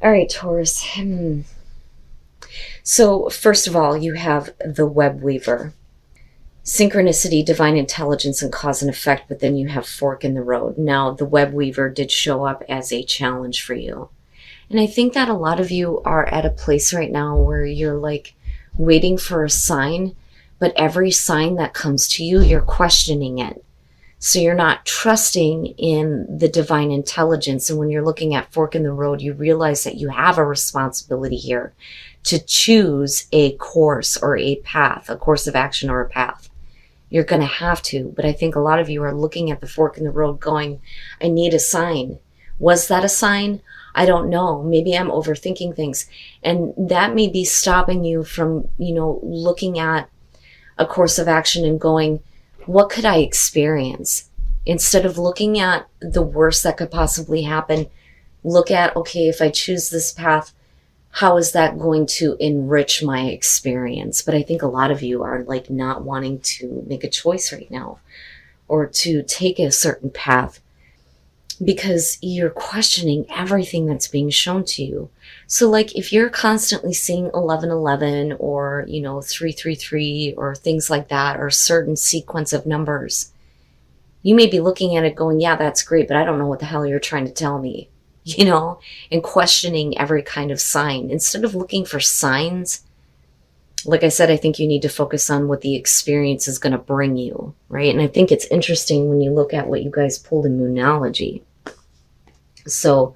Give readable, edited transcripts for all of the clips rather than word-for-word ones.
All right, Taurus. So, first of all, you have the web weaver. Synchronicity, divine intelligence, and cause and effect, but then you have fork in the road. Now, the web weaver did show up as a challenge for you. And I think that a lot of you are at a place right now where you're like waiting for a sign, but every sign that comes to you, you're questioning it. So you're not trusting in the divine intelligence. And when you're looking at fork in the road, you realize that you have a responsibility here to choose a course or a path, a course of action or a path. You're going to have to. But I think a lot of you are looking at the fork in the road going, I need a sign. Was that a sign? I don't know. Maybe I'm overthinking things. And that may be stopping you from, looking at a course of action and going, what could I experience? Instead of looking at the worst that could possibly happen, look at, okay, if I choose this path, how is that going to enrich my experience? But I think a lot of you are like not wanting to make a choice right now or to take a certain path because you're questioning everything that's being shown to you. So like if you're constantly seeing 1111 or, 333 or things like that, or a certain sequence of numbers, you may be looking at it going, yeah, that's great, but I don't know what the hell you're trying to tell me, and questioning every kind of sign. Instead of looking for signs, like I said, I think you need to focus on what the experience is going to bring you, right? And I think it's interesting when you look at what you guys pulled in Moonology. So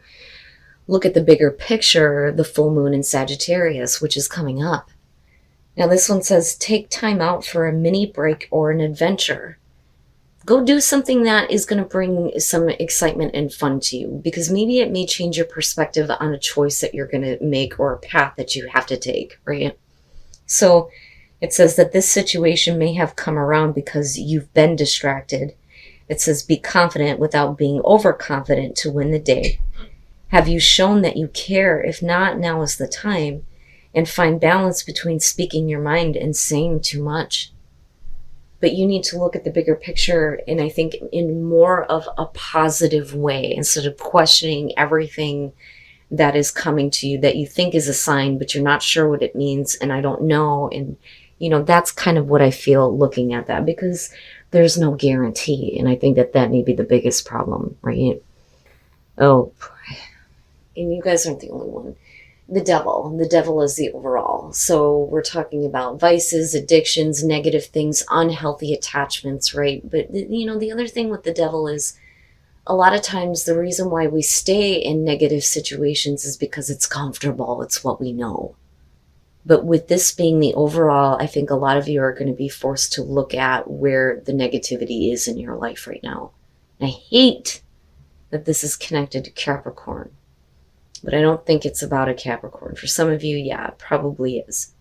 look at the bigger picture, the full moon in Sagittarius, which is coming up. Now this one says, take time out for a mini break or an adventure. Go do something that is going to bring some excitement and fun to you, because maybe it may change your perspective on a choice that you're going to make or a path that you have to take, right? So it says that this situation may have come around because you've been distracted. It says, be confident without being overconfident to win the day. Have you shown that you care? If not, now is the time. And find balance between speaking your mind and saying too much. But you need to look at the bigger picture, and I think in more of a positive way, instead of questioning everything that is coming to you that you think is a sign, but you're not sure what it means, and I don't know. And, that's kind of what I feel looking at that, because there's no guarantee. And I think that may be the biggest problem, right? Oh, and you guys aren't the only one. The devil is the overall. So we're talking about vices, addictions, negative things, unhealthy attachments, right? But the other thing with the devil is a lot of times the reason why we stay in negative situations is because it's comfortable. It's what we know. But with this being the overall, I think a lot of you are going to be forced to look at where the negativity is in your life right now. And I hate that this is connected to Capricorn. But I don't think it's about a Capricorn. For some of you, yeah, it probably is.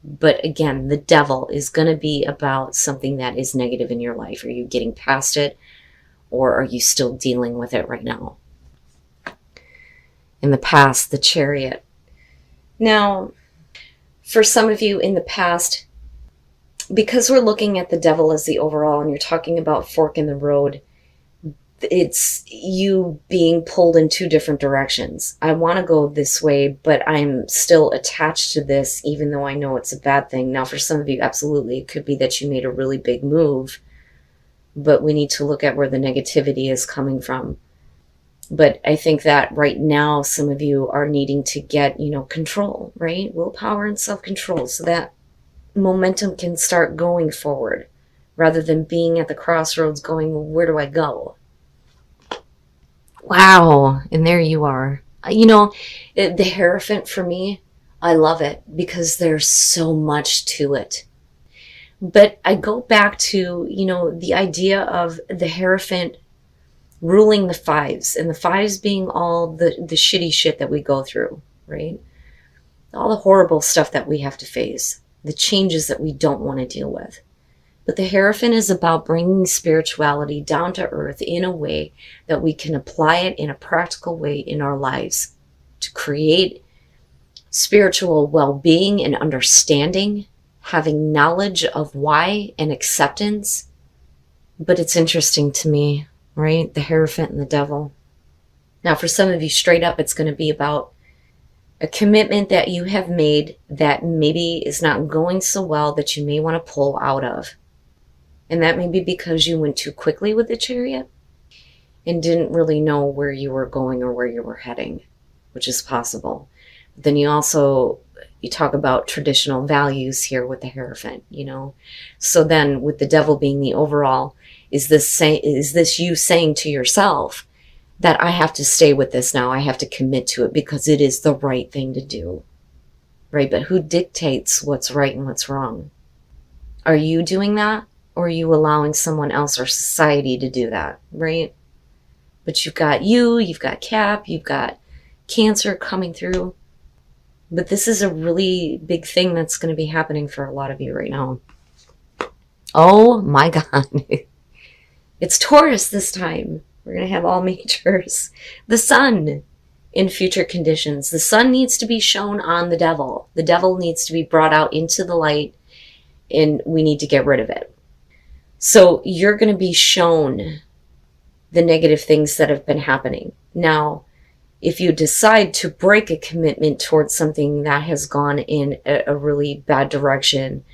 But again, the devil is going to be about something that is negative in your life. Are you getting past it, or are you still dealing with it right now? In the past, the Chariot. Now, for some of you in the past, because we're looking at the devil as the overall and you're talking about fork in the road, it's you being pulled in two different directions. I want to go this way, but I'm still attached to this, even though I know it's a bad thing. Now, for some of you, absolutely, it could be that you made a really big move, but we need to look at where the negativity is coming from. But I think that right now, some of you are needing to get, control, right? Willpower and self-control, so that momentum can start going forward, rather than being at the crossroads going, well, where do I go? Wow, and there you are. The Hierophant for me, I love it because there's so much to it. But I go back to, the idea of the Hierophant ruling the fives, and the fives being all the shitty shit that we go through, right? All the horrible stuff that we have to face, the changes that we don't want to deal with. But the Hierophant is about bringing spirituality down to earth in a way that we can apply it in a practical way in our lives to create spiritual well-being and understanding, having knowledge of why and acceptance. But it's interesting to me, right? The Hierophant and the devil. Now, for some of you, straight up, it's going to be about A commitment that you have made that maybe is not going so well, that you may want to pull out of. And that may be because you went too quickly with the Chariot and didn't really know where you were going or where you were heading, which is possible. But then you talk about traditional values here with the Hierophant, So then with the Devil being the overall, is this you saying to yourself that I have to stay with this now, I have to commit to it because it is the right thing to do, right? But who dictates what's right and what's wrong? Are you doing that, or are you allowing someone else or society to do that, right? But you've got Cap, you've got Cancer coming through. But this is a really big thing that's going to be happening for a lot of you right now. Oh my God. It's Taurus this time. We're going to have all majors. The Sun in future conditions. The Sun needs to be shown on the Devil. The Devil needs to be brought out into the light, and we need to get rid of it. So you're going to be shown the negative things that have been happening. Now, if you decide to break a commitment towards something that has gone in a really bad direction,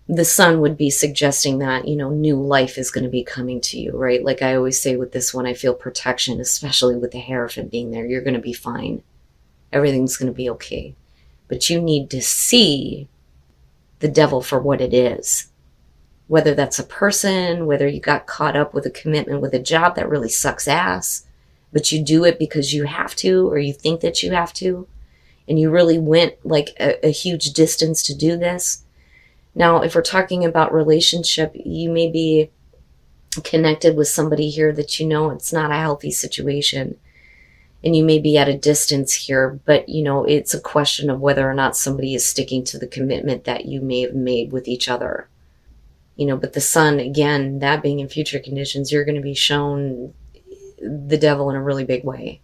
the Sun would be suggesting that, new life is going to be coming to you, right? Like I always say with this one, I feel protection, especially with the Hierophant being there. You're going to be fine. Everything's going to be okay. But you need to see the Devil for what it is. Whether that's a person, whether you got caught up with a commitment with a job that really sucks ass, but you do it because you have to, or you think that you have to, and you really went like a huge distance to do this. Now, if we're talking about relationship, you may be connected with somebody here that it's not a healthy situation. And you may be at a distance here, but it's a question of whether or not somebody is sticking to the commitment that you may have made with each other. But the Sun, again, that being in future conditions, you're going to be shown the Devil in a really big way.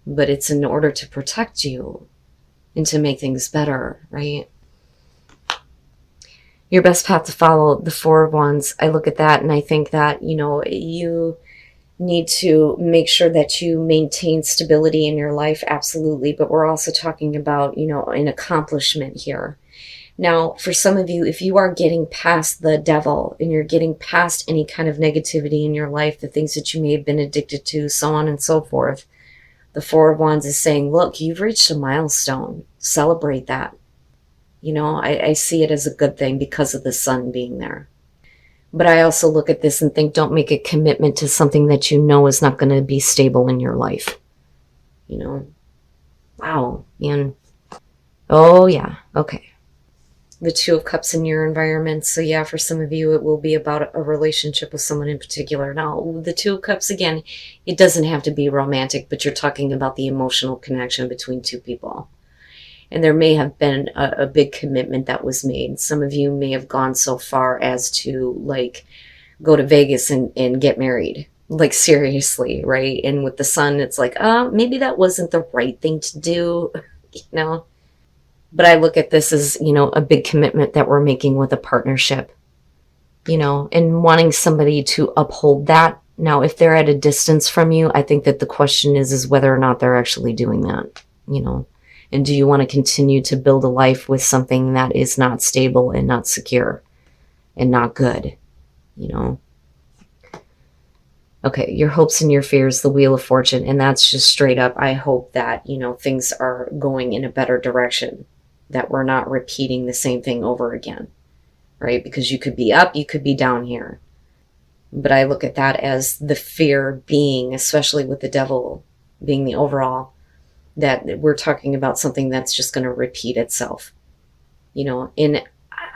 But it's in order to protect you and to make things better, right? Your best path to follow, the Four of Wands. I look at that and I think that, you need to make sure that you maintain stability in your life, absolutely. But we're also talking about, an accomplishment here. Now, for some of you, if you are getting past the Devil and you're getting past any kind of negativity in your life, the things that you may have been addicted to, so on and so forth, the Four of Wands is saying, look, you've reached a milestone. Celebrate that. I see it as a good thing because of the Sun being there. But I also look at this and think, don't make a commitment to something that is not going to be stable in your life. Wow, man. Oh, yeah. Okay. The Two of Cups in your environment. So yeah, for some of you, it will be about a relationship with someone in particular. Now, the Two of Cups, again, it doesn't have to be romantic, but you're talking about the emotional connection between two people. And there may have been a big commitment that was made. Some of you may have gone so far as to go to Vegas and get married. Like seriously, right? And with the Sun, it's like, maybe that wasn't the right thing to do, But I look at this as, a big commitment that we're making with a partnership, and wanting somebody to uphold that. Now, if they're at a distance from you, I think that the question is whether or not they're actually doing that, And do you want to continue to build a life with something that is not stable and not secure and not good, Okay, your hopes and your fears, the Wheel of Fortune, and that's just straight up, I hope that, things are going in a better direction, that we're not repeating the same thing over again, right? Because you could be up, you could be down here. But I look at that as the fear being, especially with the Devil being the overall, that we're talking about something that's just going to repeat itself, and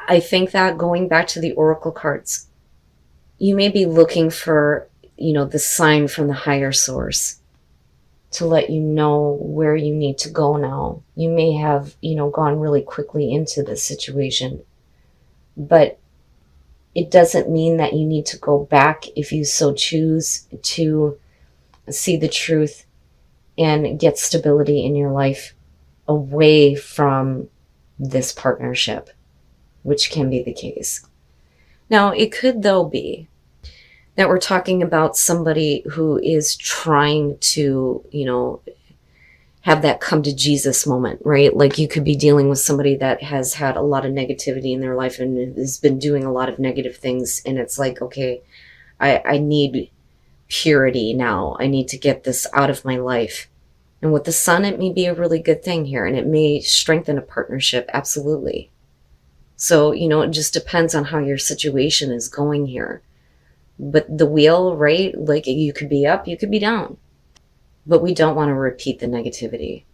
I think that going back to the Oracle cards, you may be looking for, the sign from the higher source to let you know where you need to go now. You may have, gone really quickly into this situation, but it doesn't mean that you need to go back if you so choose to see the truth and get stability in your life away from this partnership, which can be the case. Now, it could, though, be that we're talking about somebody who is trying to, have that come to Jesus moment, right? Like you could be dealing with somebody that has had a lot of negativity in their life and has been doing a lot of negative things. And it's like, okay, I need purity now. I need to get this out of my life. And with the sun, it may be a really good thing here, and it may strengthen a partnership. Absolutely. So, it just depends on how your situation is going here. But the wheel, right? Like you could be up, you could be down. But we don't want to repeat the negativity.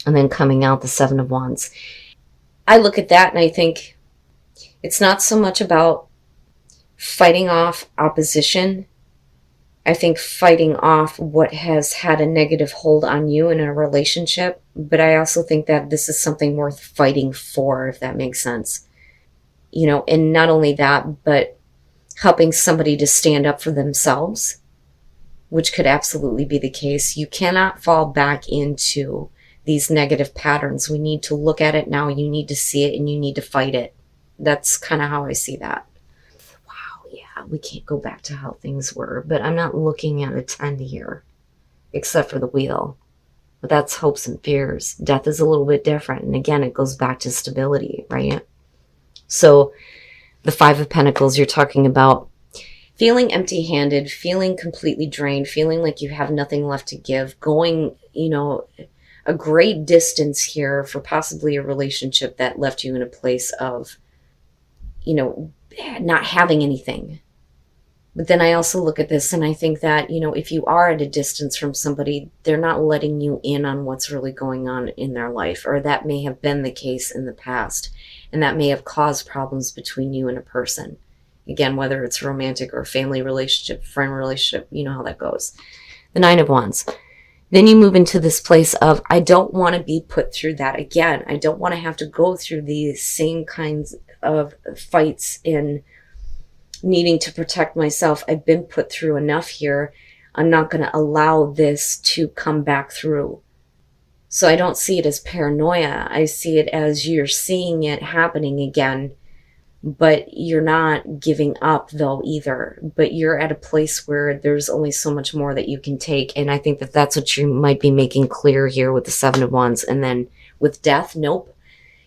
And then coming out, the Seven of Wands. I look at that and I think it's not so much about fighting off opposition. I think fighting off what has had a negative hold on you in a relationship. But I also think that this is something worth fighting for, if that makes sense. And not only that, but helping somebody to stand up for themselves, which could absolutely be the case. You cannot fall back into these negative patterns. We need to look at it now. You need to see it and you need to fight it. That's kind of how I see that. Wow, yeah, we can't go back to how things were, but I'm not looking at a 10 here, except for the wheel. But that's hopes and fears. Death is a little bit different. And again, it goes back to stability, right? So the Five of Pentacles, you're talking about feeling empty-handed, feeling completely drained, feeling like you have nothing left to give, going, a great distance here for possibly a relationship that left you in a place of, not having anything. But then I also look at this and I think that, if you are at a distance from somebody, they're not letting you in on what's really going on in their life, or that may have been the case in the past, and that may have caused problems between you and a person. Again, whether it's romantic or family relationship, friend relationship, you know how that goes. The Nine of Wands. Then you move into this place of, I don't want to be put through that again. I don't want to have to go through these same kinds of fights in needing to protect myself. I've been put through enough here. I'm not going to allow this to come back through. So I don't see it as paranoia. I see it as you're seeing it happening again, but you're not giving up though either. But you're at a place where there's only so much more that you can take. And I think that that's what you might be making clear here with the Seven of Wands. And then with death, nope.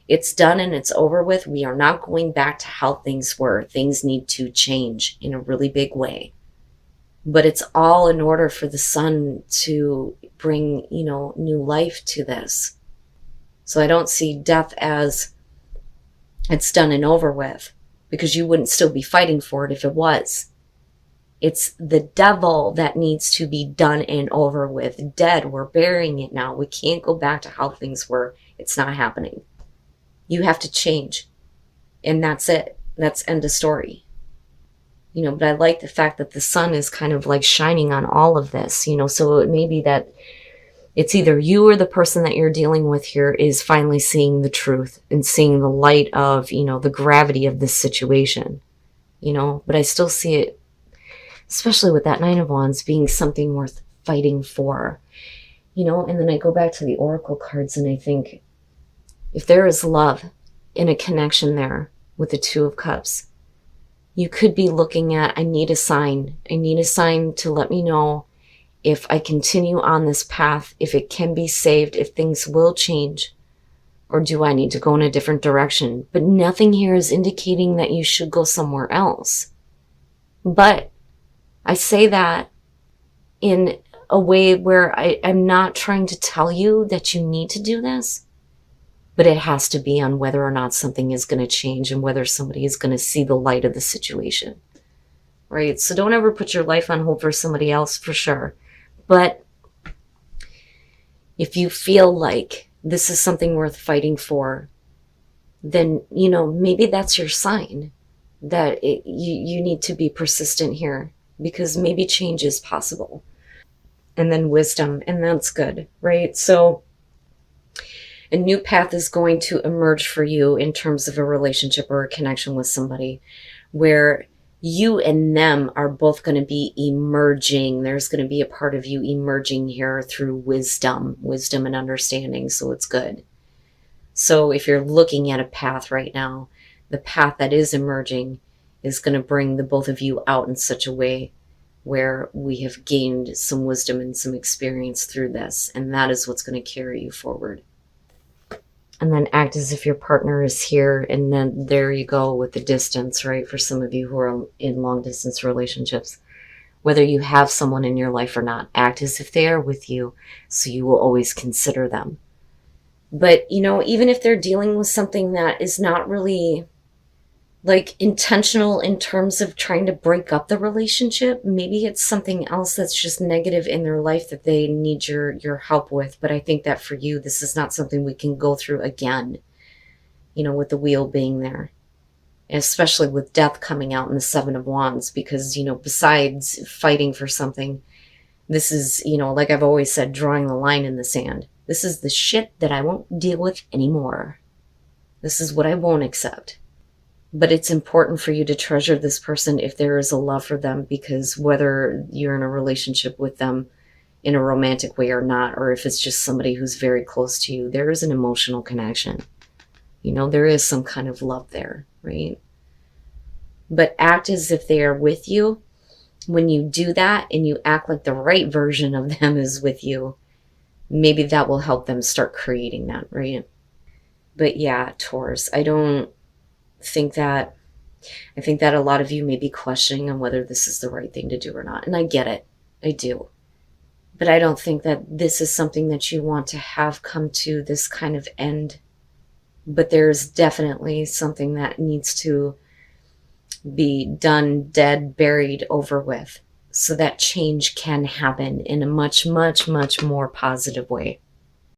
It's done and it's over with. We are not going back to how things were. Things need to change in a really big way. But it's all in order for the sun to bring, new life to this. So I don't see death as it's done and over with, because you wouldn't still be fighting for it if it was. It's the devil that needs to be done and over with. Dead. We're burying it now. We can't go back to how things were. It's not happening. You have to change. And that's it. That's end of story. But I like the fact that the sun is kind of like shining on all of this, so it may be that it's either you or the person that you're dealing with here is finally seeing the truth and seeing the light of, the gravity of this situation, but I still see it, especially with that Nine of Wands, being something worth fighting for, and then I go back to the Oracle cards and I think if there is love in a connection there with the Two of Cups, you could be looking at, I need a sign. I need a sign to let me know if I continue on this path, if it can be saved, if things will change, or do I need to go in a different direction? But nothing here is indicating that you should go somewhere else. But I say that in a way where I'm not trying to tell you that you need to do this, but it has to be on whether or not something is going to change and whether somebody is going to see the light of the situation, right? So don't ever put your life on hold for somebody else, for sure. But if you feel like this is something worth fighting for, then, maybe that's your sign that you need to be persistent here, because maybe change is possible. And then wisdom, and that's good, right? So a new path is going to emerge for you in terms of a relationship or a connection with somebody where you and them are both going to be emerging. There's going to be a part of you emerging here through wisdom and understanding. So it's good. So if you're looking at a path right now, the path that is emerging is going to bring the both of you out in such a way where we have gained some wisdom and some experience through this, and that is what's going to carry you forward. And then act as if your partner is here, and then there you go with the distance, right? For some of you who are in long distance relationships, whether you have someone in your life or not, act as if they are with you, so you will always consider them. But, even if they're dealing with something that is not really like intentional in terms of trying to break up the relationship, maybe it's something else that's just negative in their life that they need your help with. But I think that for you, this is not something we can go through again, with the wheel being there, especially with death coming out in the Seven of Wands, because, besides fighting for something, this is, like I've always said, drawing the line in the sand. This is the shit that I won't deal with anymore. This is what I won't accept. But it's important for you to treasure this person if there is a love for them, because whether you're in a relationship with them in a romantic way or not, or if it's just somebody who's very close to you, there is an emotional connection. There is some kind of love there, right? But act as if they are with you. When you do that and you act like the right version of them is with you, maybe that will help them start creating that, right? But yeah, Taurus, I think that a lot of you may be questioning on whether this is the right thing to do or not. And I get it. I do. But I don't think that this is something that you want to have come to this kind of end. But there's definitely something that needs to be done, dead, buried, over with, so that change can happen in a much, much, much more positive way.